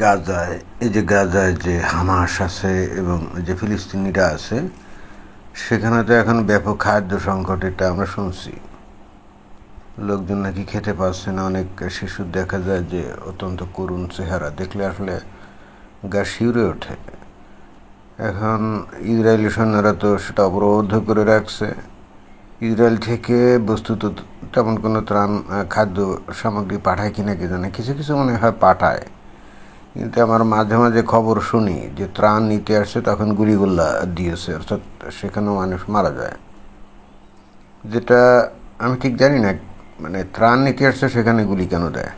গাজায় গাজায় যে হামাস আছে এবং যে ফিলিস্তিনিরা আছে, সেখানে তো এখন ব্যাপক খাদ্য সংকট, এটা আমরা শুনছি। লোকজন নাকি খেতে পাচ্ছে না। অনেক শিশু দেখা যায় যে অত্যন্ত করুণ চেহারা, দেখলে আসলে গা শিউরে ওঠে। এখন ইসরায়েলি সৈন্যরা তো সেটা অবরোধ করে রাখছে। ইসরায়েল থেকে বস্তুত তেমন কোনো ত্রাণ খাদ্য সামগ্রী পাঠায় কিনা কে জানে, কিছু কিছু মনে হয় পাঠায়, কিন্তু আমার মাঝে মাঝে খবর শুনি যে ত্রাণ নিতে আসছে তখন গুলিগোল্লা দিয়েছে, অর্থাৎ সেখানেও মানুষ মারা যায়। যেটা আমি ঠিক জানি না, মানে ত্রাণ নিতে আসছে সেখানে গুলি কেন দেয়।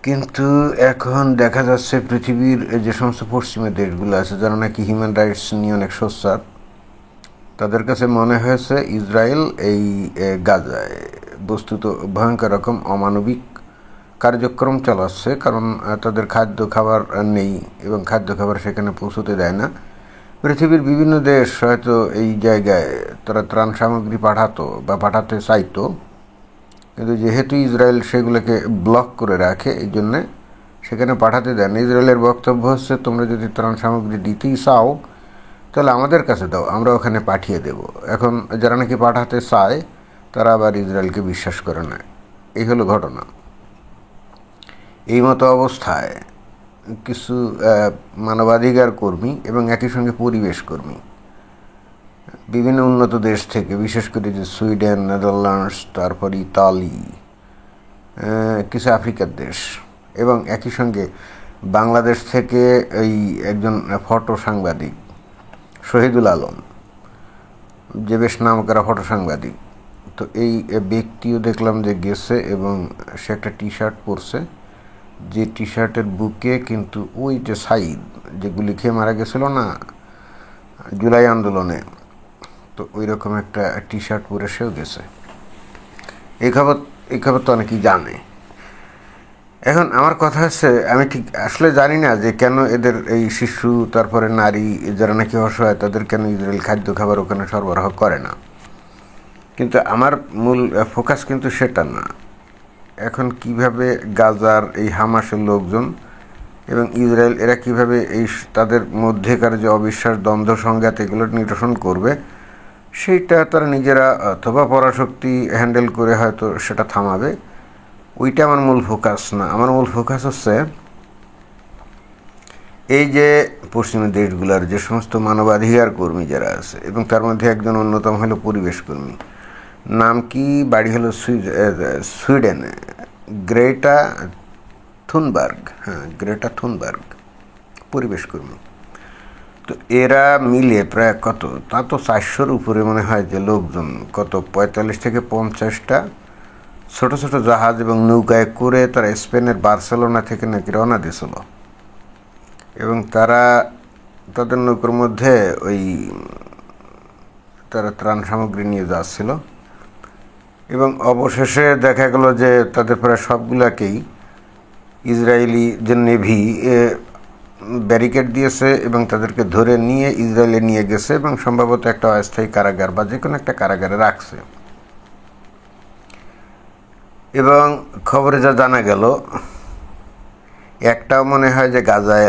কিন্তু এখন দেখা যাচ্ছে পৃথিবীর যে সমস্ত পশ্চিমা দেশগুলো আছে, যারা নাকি হিউম্যান রাইটস নিয়ে অনেক সোচ্চার, তাদের কাছে মনে হয়েছে ইসরায়েল এই গাজায় বস্তুত ভয়ঙ্কর রকম অমানবিক কার্যক্রম চালাচ্ছে, কারণ তাদের খাদ্য খাবার নেই এবং খাদ্য খাবার সেখানে পৌঁছতে দেয় না। পৃথিবীর বিভিন্ন দেশ হয়তো এই জায়গায় তারা ত্রাণ সামগ্রী পাঠাতো বা পাঠাতে চাইতো, কিন্তু যেহেতু ইসরায়েল সেগুলোকে ব্লক করে রাখে, এই জন্যে সেখানে পাঠাতে দেয় না। ইসরায়েলের বক্তব্য হচ্ছে, তোমরা যদি ত্রাণ সামগ্রী দিতেই চাও তাহলে আমাদের কাছে দাও, আমরা ওখানে পাঠিয়ে দেব। এখন যারা নাকি পাঠাতে চায় তারা আবার ইসরায়েলকে বিশ্বাস করে না। এই হলো ঘটনা। এই মতো অবস্থায় কিছু মানবাধিকার কর্মী এবং একই সঙ্গে পরিবেশ কর্মী বিভিন্ন উন্নত দেশ থেকে, বিশেষ করে যে সুইডেন, নেদারল্যান্ডস, তারপর ইতালি, কিছু আফ্রিকার দেশ, এবং একই সঙ্গে বাংলাদেশ থেকে এই একজন ফটো সাংবাদিক শহীদুল আলম, যে বেশ নামকরা ফটো সাংবাদিক, তো এই ব্যক্তিও দেখলাম যে গেছে এবং সে একটা টি শার্ট পরছে, যে টি শার্টের বুকে কিন্তু ওই যে সাইদ যে গুলি খেয়ে মারা গেছিল না জুলাই আন্দোলনে, তো ওই রকম একটা টি শার্ট পরে সেও গেছে। এই খবর তো অনেকেই জানে। এখন আমার কথা হচ্ছে, আমি ঠিক আসলে জানি না যে কেন এদের এই শিশু, তারপরে নারী, যারা নাকি অসহায়, তাদের কেন ইসরায়েল খাদ্য খাবার ওখানে সরবরাহ করে না। কিন্তু আমার মূল ফোকাস কিন্তু সেটা না। এখন কিভাবে গাজার এই হামাসের লোকজন এবং ইসরায়েল এরা কিভাবে এই তাদের মধ্যেকার যে অবিশ্বাস, দ্বন্দ্ব, সংঘাত, এগুলো নিরসন করবে, সেইটা তারা নিজেরা অথবা পরাশক্তি হ্যান্ডেল করে হয়তো সেটা থামাবে। ওইটা আমার মূল ফোকাস না। আমার মূল ফোকাস হচ্ছে এই যে পশ্চিমা দেশগুলোর যে সমস্ত মানবাধিকার কর্মী যারা আছে, এবং তার মধ্যে একজন অন্যতম হলো পরিবেশ কর্মী, নাম কি, বাড়ি হলো সুইডেনে, গ্রেটা থুনবার্গ। গ্রেটা থুনবার্গ পরিবেশ কর্মী। তো এরা মিলে প্রায় কত, তা তো 400-র উপরে মনে হয় যে লোকজন, কত 45 থেকে 50টা ছোট ছোট জাহাজ এবং নৌকায় করে তারা স্পেনের বার্সেলোনা থেকে নাকি রওনা দিয়েছিল, এবং তারা তাদের নৌকার মধ্যে তারা ত্রাণ সামগ্রী নিয়ে যাচ্ছিল, এবং অবশেষে দেখা গেল যে তাদের প্রায় সবগুলাকেই ইসরায়েলি যে নেভি ব্যারিকেড দিয়েছে এবং তাদেরকে ধরে নিয়ে ইসরায়েলে নিয়ে গেছে এবং সম্ভবত একটা অস্থায়ী কারাগার বা যে কোনো একটা কারাগারে রাখছে। এবং খবরে যা জানা গেল, একটাও মনে হয় যে গাজায়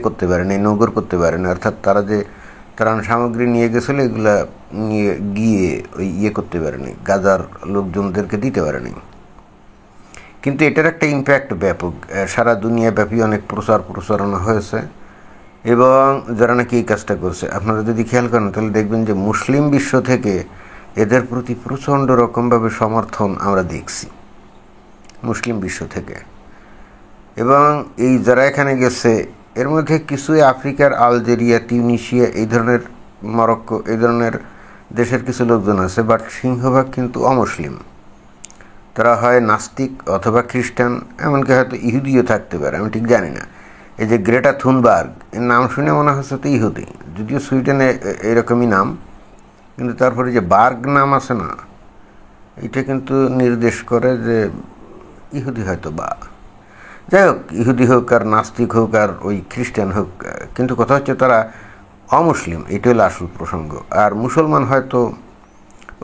করতে পারেনি, নগর করতে পারেনি, অর্থাৎ তারা যে ত্রাণ সামগ্রী নিয়ে গেছিলো এগুলা নিয়ে গিয়ে করতে পারেনি, গাজার লোকজনদেরকে দিতে পারেনি। কিন্তু এটার একটা ইম্প্যাক্ট ব্যাপক, সারা দুনিয়াব্যাপী অনেক প্রচারণা হয়েছে, এবং যারা নাকি এই কাজটা করছে, আপনারা যদি খেয়াল করেন তাহলে দেখবেন যে মুসলিম বিশ্ব থেকে এদের প্রতি প্রচণ্ড রকমভাবে সমর্থন আমরা দেখছি মুসলিম বিশ্ব থেকে। এবং এই যারা এখানে গেছে এর মধ্যে কিছু আফ্রিকার আলজেরিয়া, তিউনিসিয়া, এই ধরনের, মরক্কো, এই ধরনের দেশের কিছু লোকজন আছে, বাট সিংহভাগ কিন্তু অমুসলিম। তারা হয় নাস্তিক অথবা খ্রিস্টান, এমনকি হয়তো ইহুদিও থাকতে পারে, আমি ঠিক জানি না। এই যে গ্রেটা থুনবার্গ, এর নাম শুনে মনে হচ্ছে তো ইহুদি, যদিও সুইডেনে এরকমই নাম, কিন্তু তারপরে যে বার্গ নাম আছে না, এটা কিন্তু নির্দেশ করে যে ইহুদি হয়তো, বা যাই হোক, ইহুদি হোক আর নাস্তিক হোক আর ওই খ্রিস্টান হোক, কিন্তু কথা হচ্ছে তারা অমুসলিম, এটা হলো আসল প্রসঙ্গ। আর মুসলমান হয়তো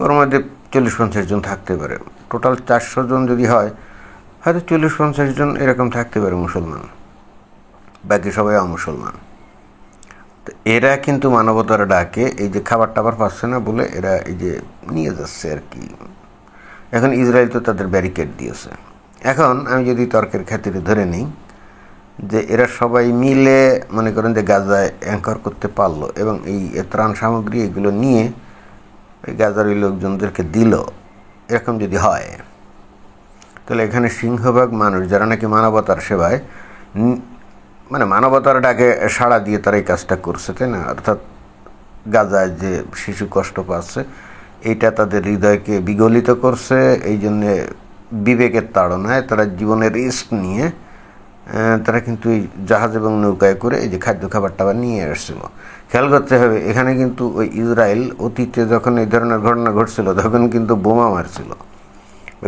ওর মধ্যে 40-50 জন থাকতে পারে, টোটাল 400 জন যদি হয়, হয়তো 40-50 জন এরকম থাকতে পারে মুসলমান। বাকি সবাই অমুসলমান। তো এরা কিন্তু মানবতার ডাকে এই যে খাবার টাবার পাচ্ছে না বলে এরা এই যে নিয়ে যাচ্ছে আর কি। এখন ইসরায়েল তো তাদের ব্যারিকেড দিয়েছে। এখন আমি যদি তর্কের খাতিরে ধরে নিই যে এরা সবাই মিলে মনে করেন যে গাজায় অ্যাঙ্কর করতে পারলো এবং এই ত্রাণ সামগ্রী এগুলো নিয়ে ওই গাজার ওই লোকজনদেরকে দিল, এরকম যদি হয় তাহলে এখানে সিংহভাগ মানুষ যারা নাকি মানবতার সেবায় মানে মানবতার ডাকে সাড়া দিয়ে তারা এই কাজটা করছে, তাই না? অর্থাৎ গাজায় যে শিশু কষ্ট পাচ্ছে এইটা তাদের হৃদয়কে বিগলিত করছে, এই জন্যে বিবেকের তাড়নায় তারা জীবনের রিস্ক নিয়ে তারা কিন্তু এই জাহাজ এবং নৌকায় করে এই যে খাদ্য খাবার টাবার নিয়ে আসছিল। খেয়াল করতে হবে এখানে কিন্তু ওই ইসরায়েল অতীতে যখন এই ধরনের ঘটনা ঘটছিল তখন কিন্তু বোমা মারছিল,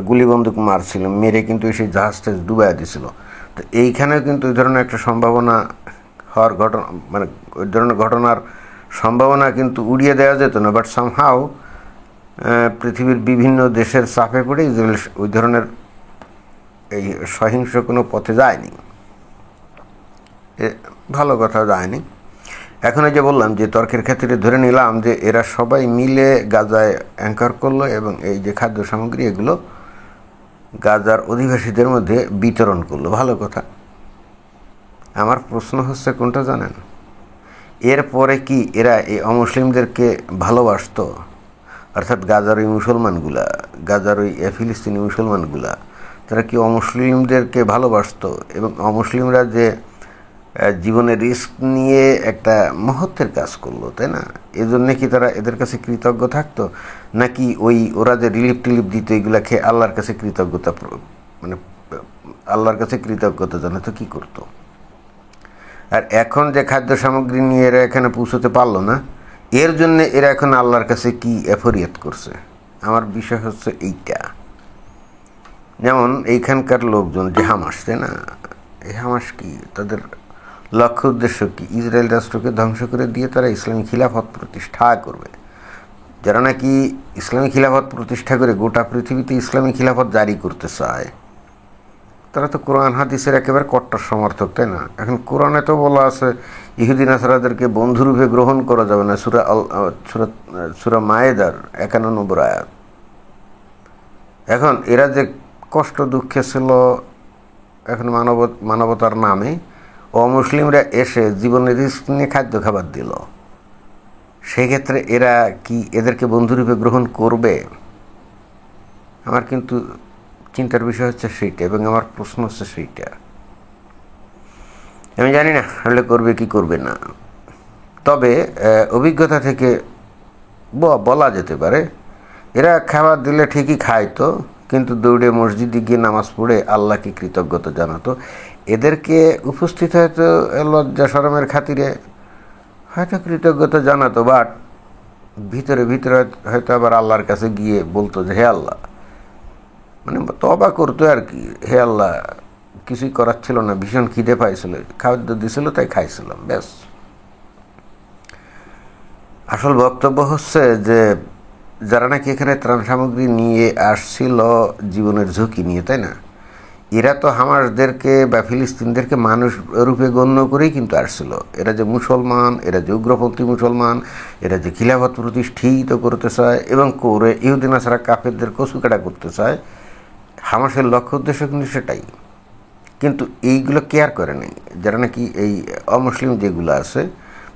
গুলি বন্দুক মারছিল, মেরে কিন্তু সেই জাহাজটা ডুবাই দিছিল। তো এইখানেও কিন্তু ওই ধরনের একটা সম্ভাবনা হওয়ার ঘটনা, মানে ওই ধরনের ঘটনার সম্ভাবনা কিন্তু উড়িয়ে দেওয়া যেত না, বাট সামহাও পৃথিবীর বিভিন্ন দেশের চাপে পড়ে ইসরায়েল ওই ধরনের এই সহিংস কোনো পথে যায়নি, ভালো কথা যায়নি। এখন এই যে বললাম যে তর্কের ক্ষেত্রে ধরে নিলাম যে এরা সবাই মিলে গাজায় অ্যাঙ্কর করলো এবং এই যে খাদ্য সামগ্রী এগুলো গাজার অধিবাসীদের মধ্যে বিতরণ করলো, ভালো কথা। আমার প্রশ্ন হচ্ছে কোনটা জানেন? এরপরে কি এরা এই অমুসলিমদেরকে ভালোবাসত? অর্থাৎ গাজার ওই মুসলমানগুলা, গাজার ওই ফিলিস্তিনি মুসলমানগুলা, তারা কি অমুসলিমদেরকে ভালোবাসত? এবং অমুসলিমরা যে জীবনে রিস্ক নিয়ে একটা মহত্বের কাজ করলো, তাই না? এজন্য কি তারা এদের কাছে কৃতজ্ঞ থাকতো, নাকি ওই ওরা যে রিলিফ টিলিফ দিত এগুলা খেয়ে আল্লাহর কাছে কৃতজ্ঞতা, মানে আল্লাহর কাছে কৃতজ্ঞতা জানাতো, কি করতো? আর এখন যে খাদ্য সামগ্রী নিয়ে এরা এখানে পৌঁছতে পারলো না, এর জন্য এরা এখন আল্লাহর কাছে কি ফরিয়াদ করছে? আমার বিষয় হচ্ছে এইটা। যেমন এইখানকার লোকজন যে হামাস, তাই না, এই হামাস কি তাদের লক্ষ্য উদ্দেশ্য কি? ইসরায়েল রাষ্ট্রকে ধ্বংস করে দিয়ে তারা ইসলামী খিলাফত প্রতিষ্ঠা করবে। যারা নাকি ইসলামী খিলাফত প্রতিষ্ঠা করে গোটা পৃথিবীতে ইসলামী খিলাফত জারি করতে চায় তারা তো কোরআন হাদিসের একেবারে কট্টর সমর্থক, তাই না? এখন কোরআনে তো বলা আছে ইহুদি নাসারাদেরকে বন্ধুরূপে গ্রহণ করা যাবে না, সূরা মায়েদার 51 আয়াত। এখন এরা যে কষ্ট দুঃখে ছিল, এখন মানবতার নামে অমুসলিমরা এসে জীবনের রিস্ক নিয়ে খাদ্য খাবার দিল, সেক্ষেত্রে এরা কি এদেরকে বন্ধুরূপে গ্রহণ করবে? আমার কিন্তু চিন্তার বিষয় হচ্ছে সেইটা, এবং আমার প্রশ্ন হচ্ছে সেইটা। আমি জানি না আসলে করবে কি করবে না, তবে অভিজ্ঞতা থেকে বলা যেতে পারে এরা খাবার দিলে ঠিকই খাইতো, কিন্তু দৌড়ে মসজিদে গিয়ে নামাজ পড়ে আল্লাহকে কৃতজ্ঞতা জানাতো। এদেরকে উপস্থিত হয়তো লজ্জা শরমের খাতিরে হয়তো কৃতজ্ঞতা জানাতো, বাট ভিতরে ভিতরে হয়তো আবার আল্লাহর কাছে গিয়ে বলতো যে হে আল্লাহ, মানে তবা করতো আর কি, হে আল্লাহ কিছুই করার ছিল না, ভীষণ খিদে পাইছিল, খাদ্য দিছিল তাই খাইছিলাম, ব্যাস। আসল বক্তব্য হচ্ছে যে যারা নাকি এখানে ত্রাণ সামগ্রী নিয়ে আসছিল জীবনের ঝুঁকি নিয়ে, তাই না, এরা তো হামাসদেরকে বা ফিলিস্তিনদেরকে মানুষ রূপে গণ্য করেই কিন্তু আসছিল। এরা যে মুসলমান, এরা যে উগ্রপন্থী মুসলমান, এরা যে খিলাফত প্রতিষ্ঠিত করতে চায় এবং করে ইহুদি নাসারা কাফেরদের কচুকাটা করতে চায়, হামাসের লক্ষ্য উদ্দেশ্য কিন্তু সেটাই। কিন্তু এইগুলো কেয়ার করে নেই যারা নাকি এই অমুসলিম যেগুলো আছে,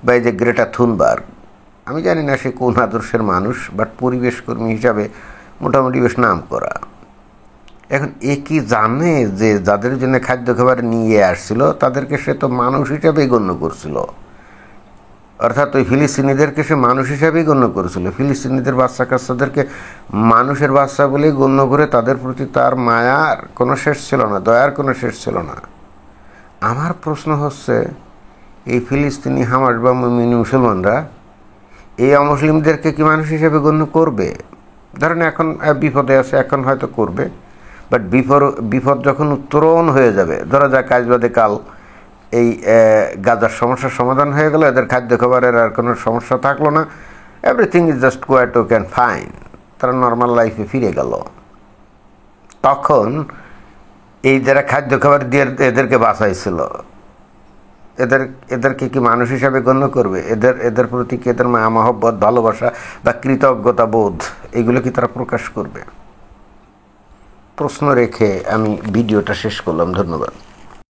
বা এই যে গ্রেটা থুনবার্গ, আমি জানি না সে কোন আদর্শের মানুষ, বাট পরিবেশ কর্মী হিসাবে মোটামুটি বেশ নাম করা। এখন এ কি জানে যে যাদের জন্য খাদ্য খাবার নিয়ে আসছিল তাদেরকে সে তো মানুষ হিসাবেই গণ্য করছিল, অর্থাৎ ওই ফিলিস্তিনিদেরকে সে মানুষ হিসাবেই গণ্য করেছিল। ফিলিস্তিনিদের বাচ্চা কাচ্চাদেরকে মানুষের বাচ্চা বলেই গণ্য করে তাদের প্রতি তার মায়ার কোনো শেষ ছিল না, দয়ার কোনো শেষ ছিল না। আমার প্রশ্ন হচ্ছে এই ফিলিস্তিনি হামাস বা মুমিন মুসলমানরা এই অমুসলিমদেরকে কি মানুষ হিসেবে গণ্য করবে? ধরেন এখন বিপদে আছে, এখন হয়তো করবে, বাট বিপদ যখন উত্তরণ হয়ে যাবে, ধরা যাক কাজ বাদে কাল এই গাজার সমস্যার সমাধান হয়ে গেল, এদের খাদ্য খাবারের আর কোনো সমস্যা থাকলো না, everything is just quite okay and fine, তারা নর্মাল লাইফে ফিরে গেল, তখন এই যারা খাদ্য খাবার দিয়ে এদেরকে বাঁচাইছিল এদের এদেরকে কি মানুষ হিসাবে গণ্য করবে? এদের প্রতি কি এদের মায়া মহব্বত, ভালোবাসা বা কৃতজ্ঞতা বোধ এগুলো কি তারা প্রকাশ করবে? প্রশ্ন রেখে আমি ভিডিওটা শেষ করলাম। ধন্যবাদ।